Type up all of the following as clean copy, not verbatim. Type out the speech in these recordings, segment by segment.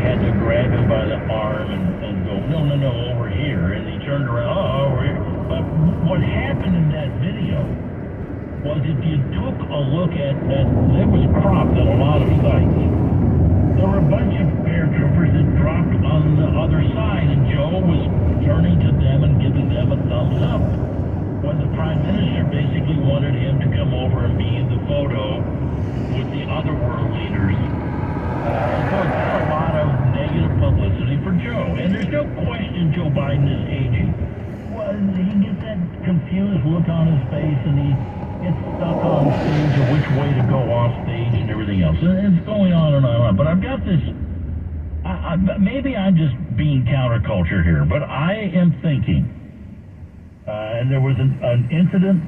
had to grab him by the arm and go, no, over here. And he turned around, over here. But what happened in that video was if you took a look at that, it was cropped at a lot of sites. There were a bunch of paratroopers that dropped on the other side, and Joe was turning to them and giving them a thumbs up. When the Prime Minister basically wanted him to come over and be in the photo with the other world leaders. So it's got a lot of negative publicity for Joe. And there's no question Joe Biden is aging. Well, he gets that confused look on his face, and he gets stuck on stage of which way to go off stage and everything else. And it's going on and on and on. But I've got this, maybe I'm just being counterculture here, but I am thinking, and there was an incident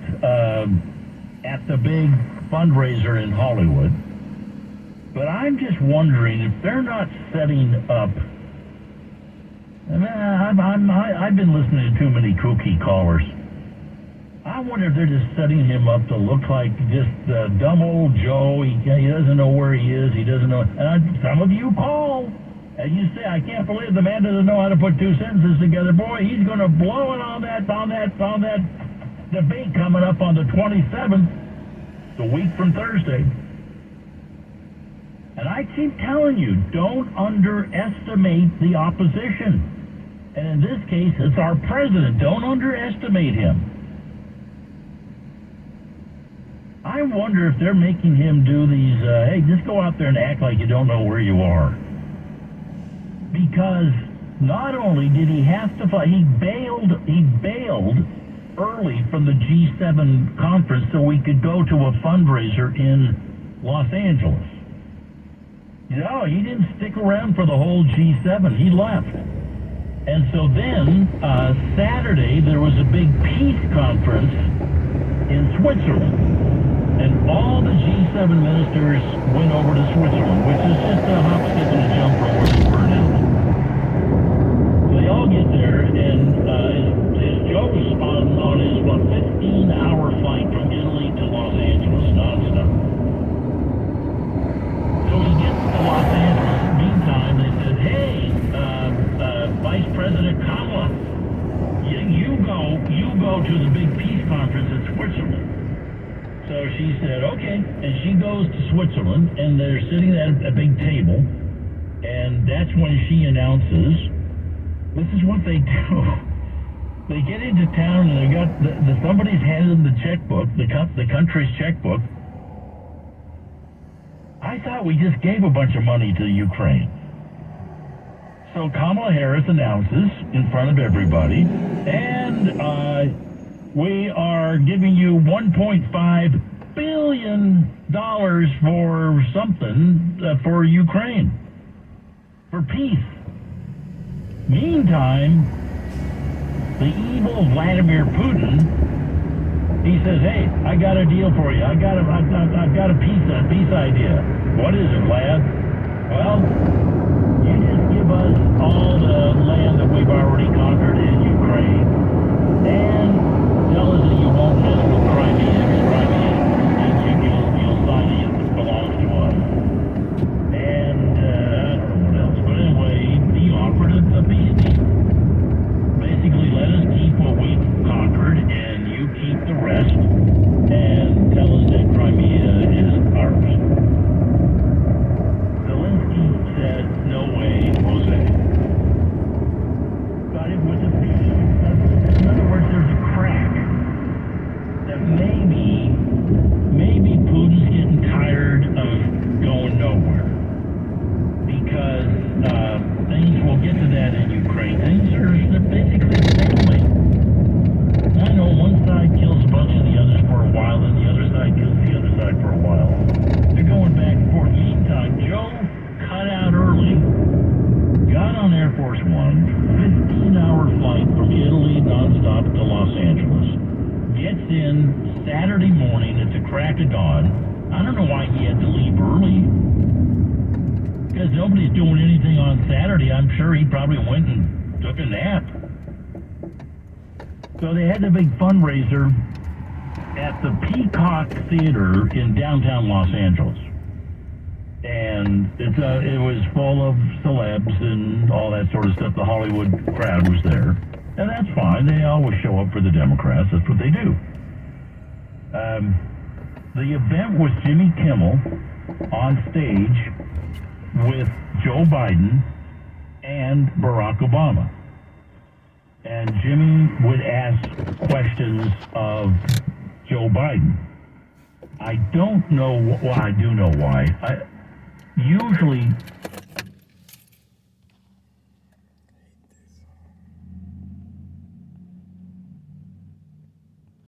at the big fundraiser in Hollywood, but I'm just wondering if they're not setting up. I've been listening to too many kooky callers. I wonder if they're just setting him up to look like just dumb old Joe. He doesn't know where he is. He doesn't know. And some of you call and you say, "I can't believe the man doesn't know how to put two sentences together." Boy, he's going to blow it on that debate coming up on the 27th, the week from Thursday. And I keep telling you, don't underestimate the opposition. And in this case, it's our president. Don't underestimate him. I wonder if they're making him do these, hey, just go out there and act like you don't know where you are. Because not only did he have to fight, he bailed early from the G7 conference so we could go to a fundraiser in Los Angeles. No, he didn't stick around for the whole G7. He left. And so then, Saturday, there was a big peace conference in Switzerland. And all the G7 ministers went over to Switzerland, which is just a hop, skip, and a jump from where they were now. So they all get there, and Joe's on his 15-hour flight from Italy to Los Angeles, nonstop. So he gets to Los Angeles. Meantime, they said, "Hey, Vice President Kamala, you go to the big peace conference in Switzerland." So she said, "Okay," and she goes to Switzerland, and they're sitting at a big table, and that's when she announces, this is what they do. They get into town, and they got somebody's handed them the checkbook, the country's checkbook. I thought we just gave a bunch of money to Ukraine. So Kamala Harris announces in front of everybody, and we are giving you $1.5 billion for something for Ukraine, for peace. Meantime, the evil Vladimir Putin, he says, "Hey, I got a deal for you. I've got a peace idea." "What is it, Vlad?" "Well, you just give us all the land that we've already conquered in Ukraine, and tell us that you won't mess with Crimea, and you'll sign it that belongs to us." And I don't know what else, but anyway, he offered a peace deal. Basically, let us keep what we've conquered, and you keep the rest, and tell us that Crimea is ours. Zelensky said, "No way, Jose." But it was a peace. In other words, there's a crack that maybe Putin's getting tired of going nowhere, because things, we'll get to that in Ukraine, things are basically stalemate. I know one side kills a bunch of the others for a while, and the other side kills the other side for a while. They're going back and forth. Meantime, Joe cut out early, got on Air Force One, 15-hour flight from Italy nonstop to Los Angeles, gets in Saturday morning at the crack of dawn. I don't know why he had to leave early, because nobody's doing anything on Saturday. I'm sure he probably went and took a nap. So they had the big fundraiser at the Peacock Theater in downtown Los Angeles. And it was full of celebs and all that sort of stuff. The Hollywood crowd was there. And that's fine. They always show up for the Democrats. That's what they do. The event was Jimmy Kimmel on stage with Joe Biden and Barack Obama. And Jimmy would ask questions of Joe Biden. I don't know why. Well, I do know why. Usually,